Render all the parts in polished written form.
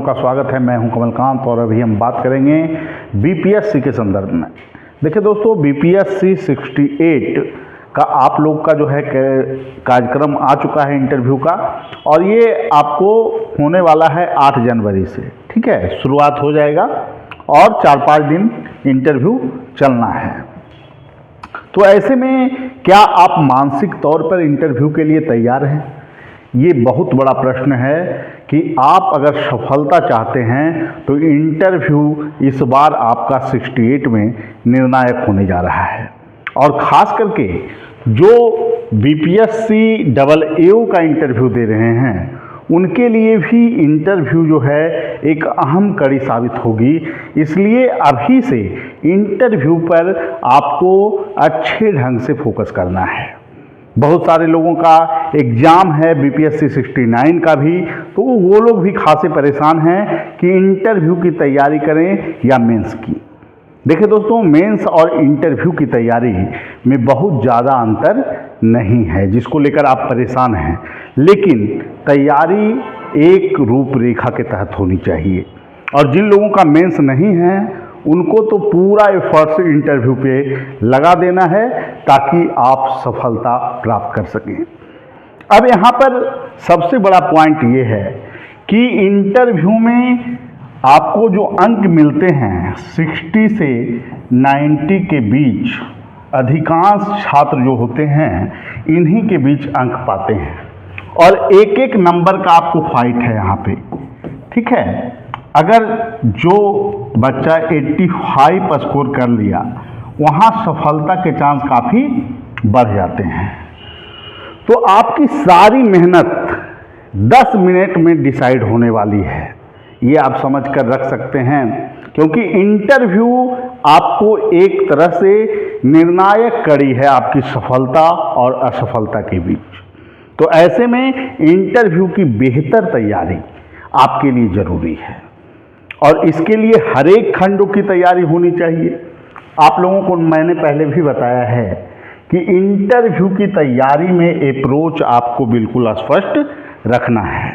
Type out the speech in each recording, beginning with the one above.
का स्वागत है। मैं हूं कमलकांत और अभी हम बात करेंगे बीपीएससी के संदर्भ में। देखिए दोस्तों, बीपीएससी 68 का आप लोग का जो है कार्यक्रम आ चुका है इंटरव्यू का, और ये आपको होने वाला है 8 जनवरी से। ठीक है, शुरुआत हो जाएगा और 4-5 दिन इंटरव्यू चलना है। तो ऐसे में क्या आप मानसिक तौर पर इंटरव्यू के लिए तैयार हैं? ये बहुत बड़ा प्रश्न है कि आप अगर सफलता चाहते हैं तो इंटरव्यू इस बार आपका 68 में निर्णायक होने जा रहा है। और ख़ास करके जो बीपीएससी AA का इंटरव्यू दे रहे हैं उनके लिए भी इंटरव्यू जो है एक अहम कड़ी साबित होगी। इसलिए अभी से इंटरव्यू पर आपको अच्छे ढंग से फोकस करना है। बहुत सारे लोगों का एग्ज़ाम है बीपीएससी 69 का भी, तो वो लोग भी खासे परेशान हैं कि इंटरव्यू की तैयारी करें या मेंस की। देखिए दोस्तों, मेंस और इंटरव्यू की तैयारी में बहुत ज़्यादा अंतर नहीं है जिसको लेकर आप परेशान हैं, लेकिन तैयारी एक रूपरेखा के तहत होनी चाहिए। और जिन लोगों का मेंस नहीं है उनको तो पूरा एफर्ट्स इंटरव्यू पे लगा देना है ताकि आप सफलता प्राप्त कर सकें। अब यहाँ पर सबसे बड़ा पॉइंट ये है कि इंटरव्यू में आपको जो अंक मिलते हैं 60 से 90 के बीच, अधिकांश छात्र जो होते हैं इन्हीं के बीच अंक पाते हैं, और एक एक नंबर का आपको फाइट है यहाँ पे। ठीक है, अगर जो बच्चा 85 स्कोर कर लिया वहाँ सफलता के चांस काफ़ी बढ़ जाते हैं। तो आपकी सारी मेहनत 10 मिनट में डिसाइड होने वाली है, ये आप समझ कर रख सकते हैं, क्योंकि इंटरव्यू आपको एक तरह से निर्णायक कड़ी है आपकी सफलता और असफलता के बीच। तो ऐसे में इंटरव्यू की बेहतर तैयारी आपके लिए ज़रूरी है, और इसके लिए हर एक खंडों की तैयारी होनी चाहिए। आप लोगों को मैंने पहले भी बताया है कि इंटरव्यू की तैयारी में अप्रोच आपको बिल्कुल स्पष्ट रखना है।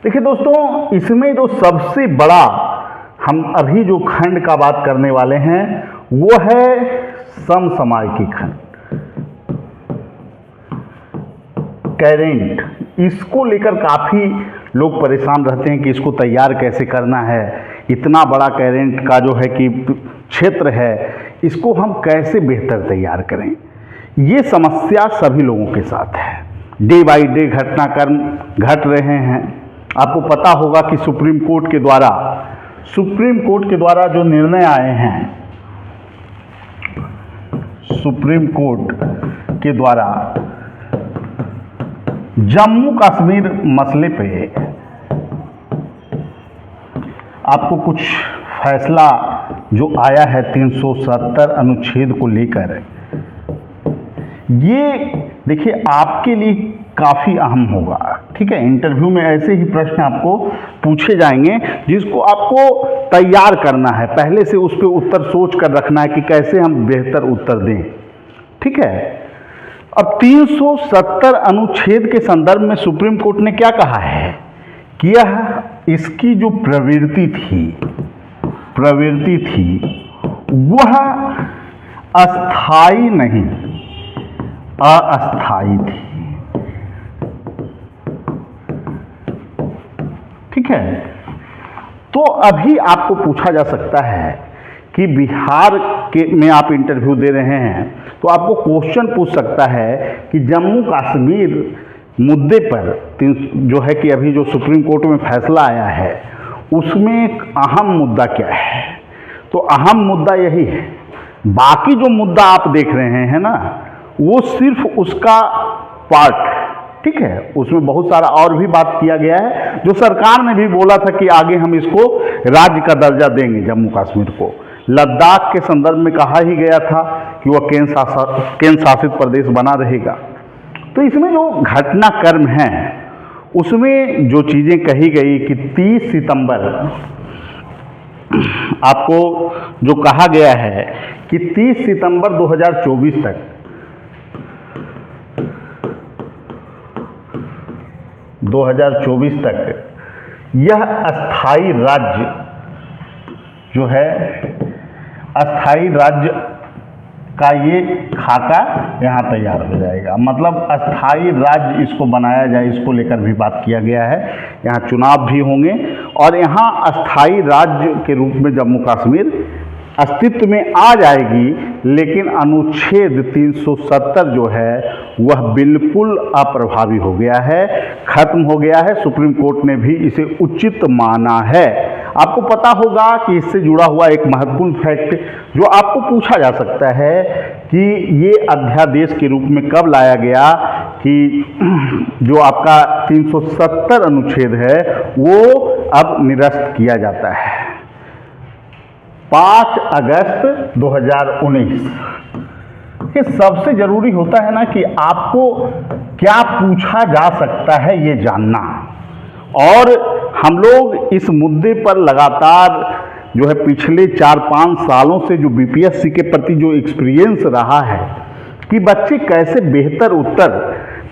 देखिए दोस्तों, इसमें जो सबसे बड़ा हम अभी जो खंड का बात करने वाले हैं वो है समसामयिकी खंड, करेंट। इसको लेकर काफ़ी लोग परेशान रहते हैं कि इसको तैयार कैसे करना है। इतना बड़ा करेंट का जो है कि क्षेत्र है, इसको हम कैसे बेहतर तैयार करें। ये समस्या सभी लोगों के साथ है। डे बाय डे घटनाक्रम घट रहे हैं। आपको पता होगा कि सुप्रीम कोर्ट के द्वारा जो निर्णय आए हैं, सुप्रीम कोर्ट के द्वारा जम्मू कश्मीर मसले पे आपको कुछ फैसला जो आया है 370 अनुच्छेद को लेकर, ये देखिए आपके लिए काफ़ी अहम होगा। ठीक है, इंटरव्यू में ऐसे ही प्रश्न आपको पूछे जाएंगे जिसको आपको तैयार करना है, पहले से उस पर उत्तर सोच कर रखना है कि कैसे हम बेहतर उत्तर दें। ठीक है, अब 370 अनुच्छेद के संदर्भ में सुप्रीम कोर्ट ने क्या कहा है कि यह इसकी जो प्रवृत्ति थी वह अस्थाई नहीं, अस्थाई थी। ठीक है, तो अभी आपको पूछा जा सकता है कि बिहार के में आप इंटरव्यू दे रहे हैं तो आपको क्वेश्चन पूछ सकता है कि जम्मू कश्मीर मुद्दे पर जो है कि अभी जो सुप्रीम कोर्ट में फैसला आया है उसमें एक अहम मुद्दा क्या है। तो अहम मुद्दा यही है, बाकी जो मुद्दा आप देख रहे हैं ना वो सिर्फ उसका पार्ट। ठीक है, उसमें बहुत सारा और भी बात किया गया है, जो सरकार ने भी बोला था कि आगे हम इसको राज्य का दर्जा देंगे। जम्मू कश्मीर को लद्दाख के संदर्भ में कहा ही गया था कि वह केंद्र शासित प्रदेश बना रहेगा। तो इसमें जो घटनाक्रम है उसमें जो चीज़ें कही गई कि 30 सितंबर आपको जो कहा गया है कि 30 सितंबर 2024 तक 2024 तक यह अस्थाई राज्य जो है, अस्थाई राज्य का ये खाका यहाँ तैयार हो जाएगा। मतलब अस्थाई राज्य इसको बनाया जाए, इसको लेकर भी बात किया गया है। यहाँ चुनाव भी होंगे और यहाँ अस्थाई राज्य के रूप में जम्मू कश्मीर अस्तित्व में आ जाएगी, लेकिन अनुच्छेद 370 जो है वह बिल्कुल अप्रभावी हो गया है, खत्म हो गया है। सुप्रीम कोर्ट ने भी इसे उचित माना है। आपको पता होगा कि इससे जुड़ा हुआ एक महत्वपूर्ण फैक्ट जो आपको पूछा जा सकता है कि ये अध्यादेश के रूप में कब लाया गया, कि जो आपका 370 अनुच्छेद है वो अब निरस्त किया जाता है 5 अगस्त 2019। ये सबसे ज़रूरी होता है ना कि आपको क्या पूछा जा सकता है ये जानना। और हम लोग इस मुद्दे पर लगातार जो है पिछले 4-5 सालों से जो बीपीएससी के प्रति जो एक्सपीरियंस रहा है कि बच्चे कैसे बेहतर उत्तर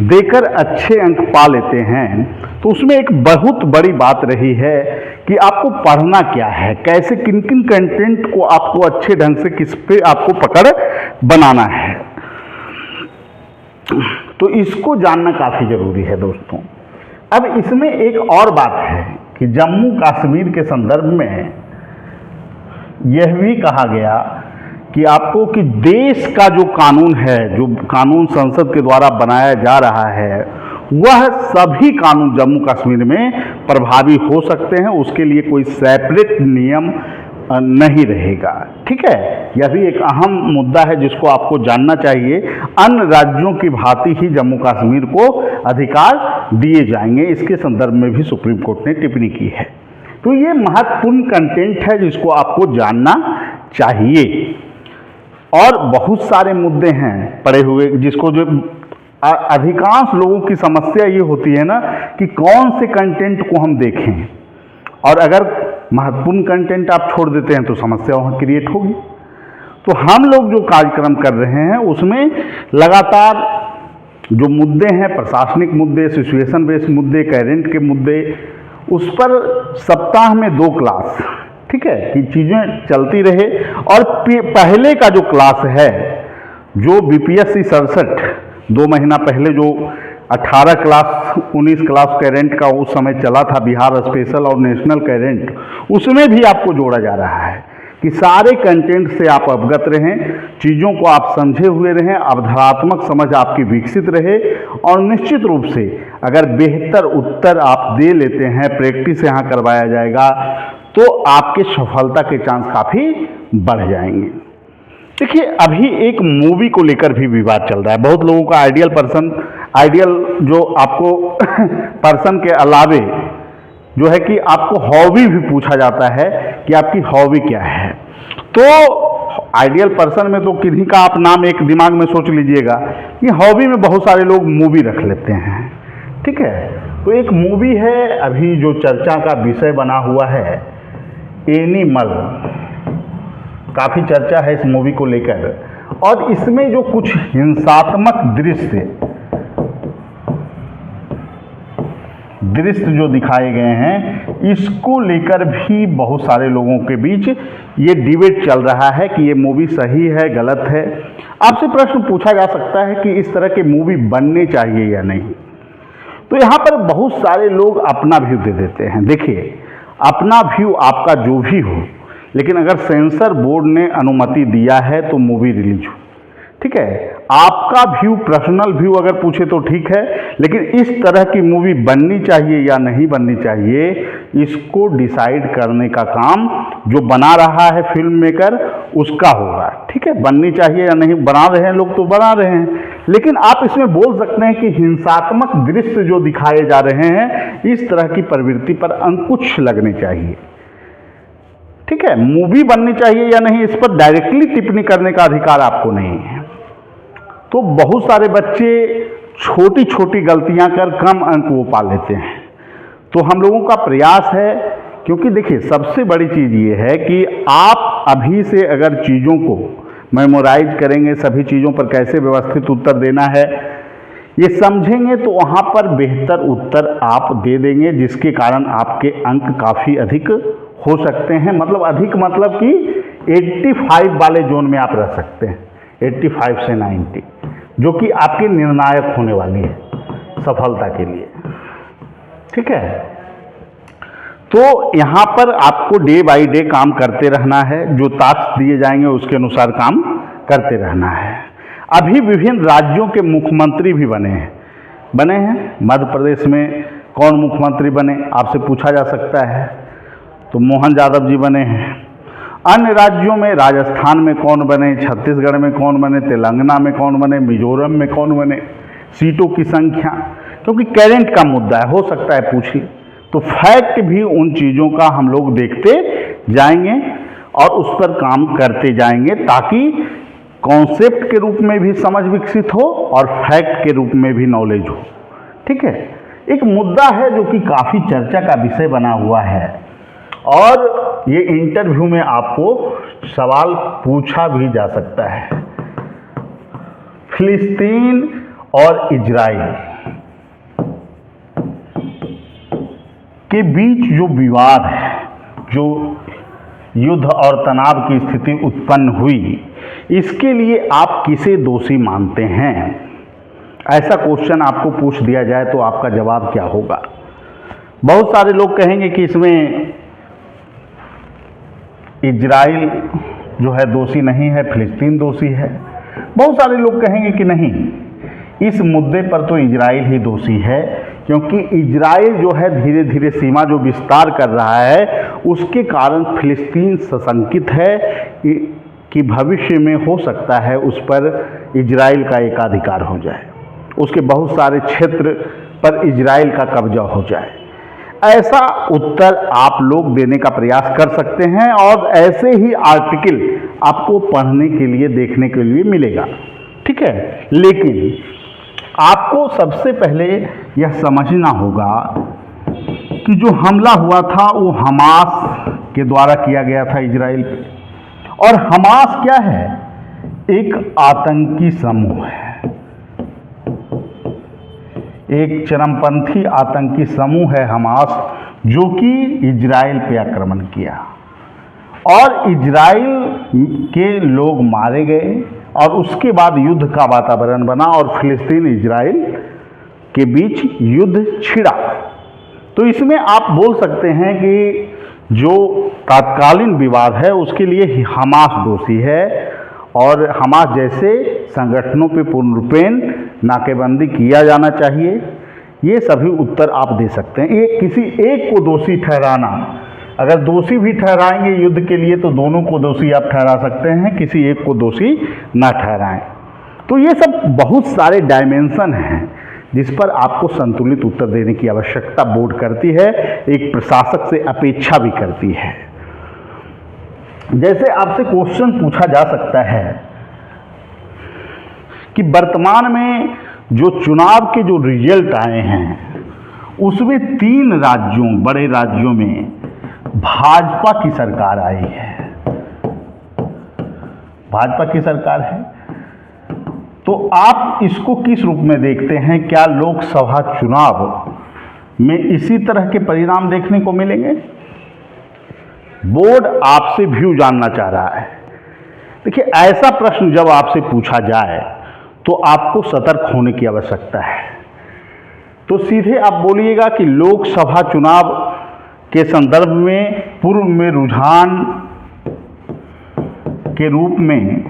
देकर अच्छे अंक पा लेते हैं, तो उसमें एक बहुत बड़ी बात रही है कि आपको पढ़ना क्या है, कैसे किन किन कंटेंट को आपको अच्छे ढंग से किस पे आपको पकड़ बनाना है। तो इसको जानना काफ़ी ज़रूरी है दोस्तों। अब इसमें एक और बात है कि जम्मू कश्मीर के संदर्भ में यह भी कहा गया कि आपको कि देश का जो कानून है, जो कानून संसद के द्वारा बनाया जा रहा है, वह सभी कानून जम्मू कश्मीर में प्रभावी हो सकते हैं। उसके लिए कोई सेपरेट नियम नहीं रहेगा। ठीक है, यह भी एक अहम मुद्दा है जिसको आपको जानना चाहिए। अन्य राज्यों की भांति ही जम्मू कश्मीर को अधिकार दिए जाएंगे, इसके संदर्भ में भी सुप्रीम कोर्ट ने टिप्पणी की है। तो ये महत्वपूर्ण कंटेंट है जिसको आपको जानना चाहिए। और बहुत सारे मुद्दे हैं पड़े हुए, जिसको जो अधिकांश लोगों की समस्या ये होती है ना कि कौन से कंटेंट को हम देखें, और अगर महत्वपूर्ण कंटेंट आप छोड़ देते हैं तो समस्या वहाँ क्रिएट होगी। तो हम लोग जो कार्यक्रम कर रहे हैं उसमें लगातार जो मुद्दे हैं, प्रशासनिक मुद्दे, सिचुएशन बेस्ड मुद्दे, करेंट के मुद्दे, उस पर सप्ताह में 2 क्लास, ठीक है, कि चीज़ें चलती रहे। और पहले का जो क्लास है, जो बीपीएससी 67 2 महीना पहले जो 18 क्लास 19 क्लास करेंट का उस समय चला था, बिहार स्पेशल और नेशनल करेंट, उसमें भी आपको जोड़ा जा रहा है कि सारे कंटेंट से आप अवगत रहें, चीज़ों को आप समझे हुए रहें, अवधारणात्मक समझ आपकी विकसित रहे। और निश्चित रूप से अगर बेहतर उत्तर आप दे लेते हैं, प्रैक्टिस यहाँ करवाया जाएगा, तो आपके सफलता के चांस काफ़ी बढ़ जाएंगे। देखिए, अभी एक मूवी को लेकर भी विवाद चल रहा है। बहुत लोगों का आइडियल जो आपको पर्सन के अलावे जो है कि आपको हॉबी भी पूछा जाता है कि आपकी हॉबी क्या है। तो आइडियल पर्सन में तो किन्हीं का आप नाम एक दिमाग में सोच लीजिएगा कि हॉबी में बहुत सारे लोग मूवी रख लेते हैं। ठीक है, तो एक मूवी है अभी जो चर्चा का विषय बना हुआ है, एनिमल। काफ़ी चर्चा है इस मूवी को लेकर, और इसमें जो कुछ हिंसात्मक दृश्य जो दिखाए गए हैं, इसको लेकर भी बहुत सारे लोगों के बीच ये डिबेट चल रहा है कि ये मूवी सही है, गलत है। आपसे प्रश्न पूछा जा सकता है कि इस तरह के मूवी बनने चाहिए या नहीं। तो यहाँ पर बहुत सारे लोग अपना व्यू दे देते हैं। देखिए, अपना व्यू आपका जो भी हो, लेकिन अगर सेंसर बोर्ड ने अनुमति दिया है तो मूवी रिलीज हो। ठीक है, आपका व्यू, पर्सनल व्यू अगर पूछे तो ठीक है, लेकिन इस तरह की मूवी बननी चाहिए या नहीं बननी चाहिए, इसको डिसाइड करने का काम जो बना रहा है फिल्म मेकर उसका होगा। ठीक है, बननी चाहिए या नहीं, बना रहे हैं लोग तो बना रहे हैं, लेकिन आप इसमें बोल सकते हैं कि हिंसात्मक दृश्य जो दिखाए जा रहे हैं, इस तरह की प्रवृत्ति पर अंकुश लगने चाहिए। ठीक है, मूवी बननी चाहिए या नहीं, इस पर डायरेक्टली टिप्पणी करने का अधिकार आपको नहीं है। तो बहुत सारे बच्चे छोटी छोटी गलतियां कर कम अंक वो पा लेते हैं। तो हम लोगों का प्रयास है, क्योंकि देखिए सबसे बड़ी चीज़ ये है कि आप अभी से अगर चीज़ों को मेमोराइज करेंगे, सभी चीज़ों पर कैसे व्यवस्थित उत्तर देना है, ये समझेंगे तो वहाँ पर बेहतर उत्तर आप दे देंगे, जिसके कारण आपके अंक काफ़ी अधिक हो सकते हैं। मतलब अधिक मतलब कि 85 वाले जोन में आप रह सकते हैं, 85 से 90, जो कि आपकी निर्णायक होने वाली है सफलता के लिए। ठीक है, तो यहाँ पर आपको डे बाय डे काम करते रहना है, जो टास्क दिए जाएंगे उसके अनुसार काम करते रहना है। अभी विभिन्न राज्यों के मुख्यमंत्री भी बने हैं। मध्य प्रदेश में कौन मुख्यमंत्री बने आपसे पूछा जा सकता है, तो मोहन यादव जी बने हैं। अन्य राज्यों में राजस्थान में कौन बने, छत्तीसगढ़ में कौन बने, तेलंगाना में कौन बने, मिजोरम में कौन बने, सीटों की संख्या, क्योंकि करेंट का मुद्दा है, हो सकता है पूछिए। तो फैक्ट भी उन चीज़ों का हम लोग देखते जाएंगे और उस पर काम करते जाएंगे, ताकि कॉन्सेप्ट के रूप में भी समझ विकसित हो और फैक्ट के रूप में भी नॉलेज हो। ठीक है, एक मुद्दा है जो कि काफ़ी चर्चा का विषय बना हुआ है और ये इंटरव्यू में आपको सवाल पूछा भी जा सकता है। फिलिस्तीन और इजराइल के बीच जो विवाद है, जो युद्ध और तनाव की स्थिति उत्पन्न हुई, इसके लिए आप किसे दोषी मानते हैं? ऐसा क्वेश्चन आपको पूछ दिया जाए तो आपका जवाब क्या होगा? बहुत सारे लोग कहेंगे कि इसमें इजराइल जो है दोषी नहीं है, फिलिस्तीन दोषी है। बहुत सारे लोग कहेंगे कि नहीं, इस मुद्दे पर तो इजराइल ही दोषी है, क्योंकि इजराइल जो है धीरे धीरे सीमा जो विस्तार कर रहा है, उसके कारण फिलिस्तीन सशंकित है कि भविष्य में हो सकता है उस पर इजराइल का एकाधिकार हो जाए, उसके बहुत सारे क्षेत्र पर इजराइल का कब्जा हो जाए। ऐसा उत्तर आप लोग देने का प्रयास कर सकते हैं और ऐसे ही आर्टिकल आपको पढ़ने के लिए, देखने के लिए मिलेगा। ठीक है, लेकिन आपको सबसे पहले यह समझना होगा कि जो हमला हुआ था वो हमास के द्वारा किया गया था इजराइल पे। और हमास क्या है? एक आतंकी समूह है, एक चरमपंथी आतंकी समूह है हमास, जो कि इजराइल पे आक्रमण किया और इजराइल के लोग मारे गए और उसके बाद युद्ध का वातावरण बना और फिलिस्तीन इजराइल के बीच युद्ध छिड़ा। तो इसमें आप बोल सकते हैं कि जो तात्कालीन विवाद है उसके लिए हमास दोषी है और हमास जैसे संगठनों पे पूर्ण रूपेण नाकेबंदी किया जाना चाहिए। ये सभी उत्तर आप दे सकते हैं। ये किसी एक को दोषी ठहराना, अगर दोषी भी ठहराएंगे युद्ध के लिए तो दोनों को दोषी आप ठहरा सकते हैं, किसी एक को दोषी ना ठहराएं। तो ये सब बहुत सारे डायमेंशन हैं जिस पर आपको संतुलित उत्तर देने की आवश्यकता बोर्ड करती है, एक प्रशासक से अपेक्षा भी करती है। जैसे आपसे क्वेश्चन पूछा जा सकता है कि वर्तमान में जो चुनाव के जो रिजल्ट आए हैं उसमें 3 राज्यों, बड़े राज्यों में भाजपा की सरकार आई है, भाजपा की सरकार है। तो आप इसको किस रूप में देखते हैं? क्या लोकसभा चुनाव में इसी तरह के परिणाम देखने को मिलेंगे? बोर्ड आपसे व्यू जानना चाह रहा है। देखिए, ऐसा प्रश्न जब आपसे पूछा जाए तो आपको सतर्क होने की आवश्यकता है। तो सीधे आप बोलिएगा कि लोकसभा चुनाव के संदर्भ में पूर्व में रुझान के रूप में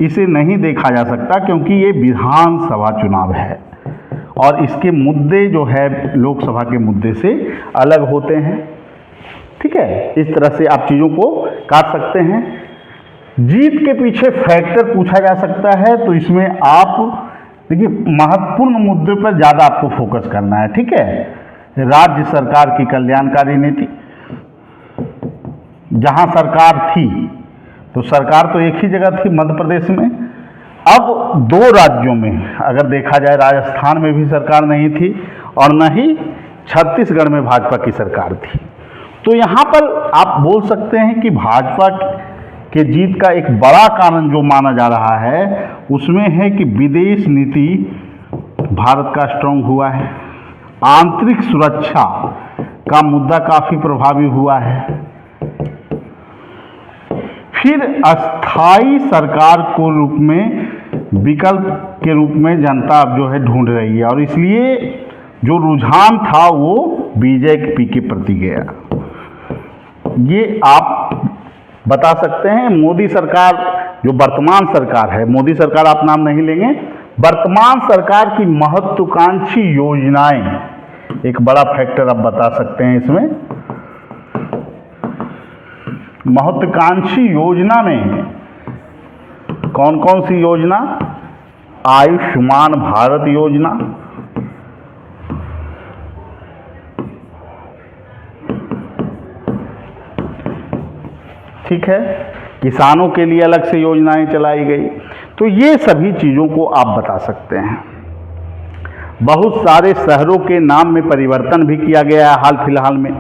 इसे नहीं देखा जा सकता, क्योंकि ये विधानसभा चुनाव है और इसके मुद्दे जो है लोकसभा के मुद्दे से अलग होते हैं। ठीक है, इस तरह से आप चीज़ों को काट सकते हैं। जीत के पीछे फैक्टर पूछा जा सकता है, तो इसमें आप देखिए महत्वपूर्ण मुद्दे पर ज़्यादा आपको फोकस करना है। ठीक है, राज्य सरकार की कल्याणकारी नीति, जहाँ सरकार थी तो सरकार तो एक ही जगह थी मध्य प्रदेश में, अब 2 राज्यों में अगर देखा जाए, राजस्थान में भी सरकार नहीं थी और न ही छत्तीसगढ़ में भाजपा की सरकार थी। तो यहाँ पर आप बोल सकते हैं कि भाजपा के जीत का एक बड़ा कारण जो माना जा रहा है उसमें है कि विदेश नीति भारत का स्ट्रांग हुआ है। आंतरिक सुरक्षा का मुद्दा काफी प्रभावी हुआ है। फिर अस्थाई सरकार को रूप में विकल्प के रूप में जनता अब जो है ढूंढ रही है, और इसलिए जो रुझान था वो बीजेपी के प्रति गया। ये आप बता सकते हैं। मोदी सरकार, जो वर्तमान सरकार है, मोदी सरकार आप नाम नहीं लेंगे, वर्तमान सरकार की महत्वाकांक्षी योजनाएं एक बड़ा फैक्टर आप बता सकते हैं इसमें। महत्वाकांक्षी योजना में कौन कौन सी योजना? आयुष्मान भारत योजना, ठीक है, किसानों के लिए अलग से योजनाएं चलाई गई। तो ये सभी चीज़ों को आप बता सकते हैं। बहुत सारे शहरों के नाम में परिवर्तन भी किया गया है हाल फिलहाल में,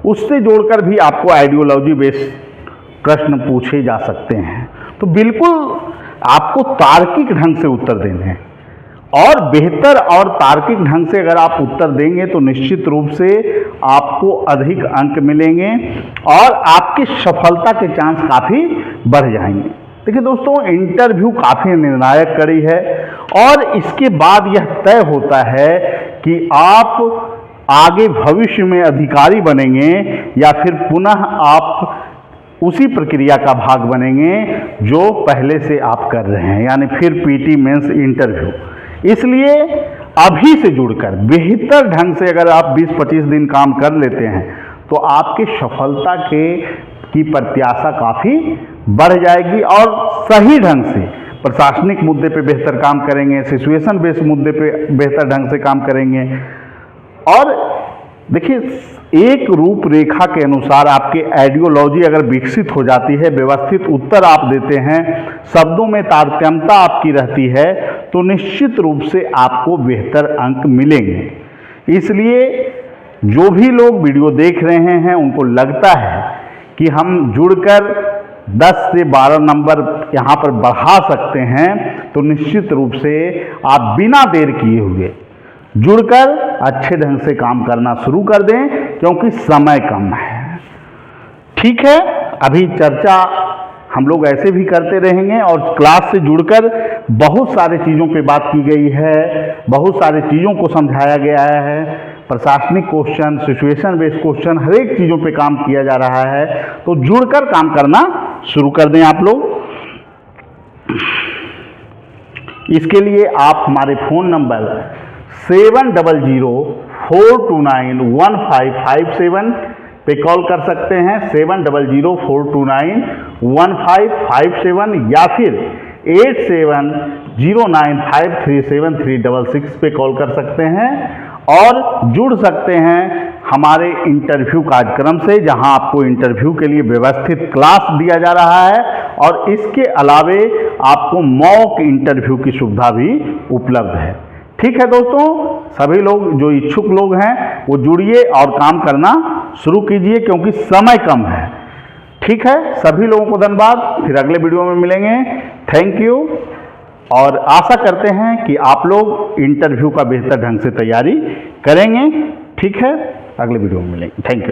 उससे जोड़कर भी आपको आइडियोलॉजी बेस्ड प्रश्न पूछे जा सकते हैं। तो बिल्कुल आपको तार्किक ढंग से उत्तर देने हैं, और बेहतर और तार्किक ढंग से अगर आप उत्तर देंगे तो निश्चित रूप से आपको अधिक अंक मिलेंगे और आपकी सफलता के चांस काफ़ी बढ़ जाएंगे। देखिए दोस्तों, इंटरव्यू काफ़ी निर्णायक कड़ी है, और इसके बाद यह तय होता है कि आप आगे भविष्य में अधिकारी बनेंगे या फिर पुनः आप उसी प्रक्रिया का भाग बनेंगे जो पहले से आप कर रहे हैं, यानी फिर पीटी मेंस इंटरव्यू। इसलिए अभी से जुड़कर बेहतर ढंग से अगर आप 20-25 दिन काम कर लेते हैं तो आपकी सफलता की प्रत्याशा काफ़ी बढ़ जाएगी, और सही ढंग से प्रशासनिक मुद्दे पे बेहतर काम करेंगे, सिचुएशन बेस्ड मुद्दे पे बेहतर ढंग से काम करेंगे। और देखिए, एक रूपरेखा के अनुसार आपकी आइडियोलॉजी अगर विकसित हो जाती है, व्यवस्थित उत्तर आप देते हैं, शब्दों में तारतम्यता आपकी रहती है, तो निश्चित रूप से आपको बेहतर अंक मिलेंगे। इसलिए जो भी लोग वीडियो देख रहे हैं उनको लगता है कि हम जुड़कर 10 से 12 नंबर यहाँ पर बढ़ा सकते हैं, तो निश्चित रूप से आप बिना देर किए हुए जुड़कर अच्छे ढंग से काम करना शुरू कर दें, क्योंकि समय कम है। ठीक है, अभी चर्चा हम लोग ऐसे भी करते रहेंगे, और क्लास से जुड़कर बहुत सारी चीज़ों पे बात की गई है, बहुत सारी चीज़ों को समझाया गया है। प्रशासनिक क्वेश्चन, सिचुएशन बेस्ड क्वेश्चन, हर एक चीज़ों पे काम किया जा रहा है। तो जुड़कर काम करना शुरू कर दें आप लोग। इसके लिए आप हमारे फ़ोन नंबर 7004291557 पे कॉल कर सकते हैं, 7004291557, या फिर 8709537366 पे कॉल कर सकते हैं, और जुड़ सकते हैं हमारे इंटरव्यू कार्यक्रम से, जहां आपको इंटरव्यू के लिए व्यवस्थित क्लास दिया जा रहा है, और इसके अलावे आपको मॉक इंटरव्यू की सुविधा भी उपलब्ध है। ठीक है दोस्तों, सभी लोग जो इच्छुक लोग हैं वो जुड़िए और काम करना शुरू कीजिए, क्योंकि समय कम है। ठीक है, सभी लोगों को धन्यवाद, फिर अगले वीडियो में मिलेंगे। थैंक यू, और आशा करते हैं कि आप लोग इंटरव्यू का बेहतर ढंग से तैयारी करेंगे। ठीक है, अगले वीडियो में मिलेंगे। Thank you.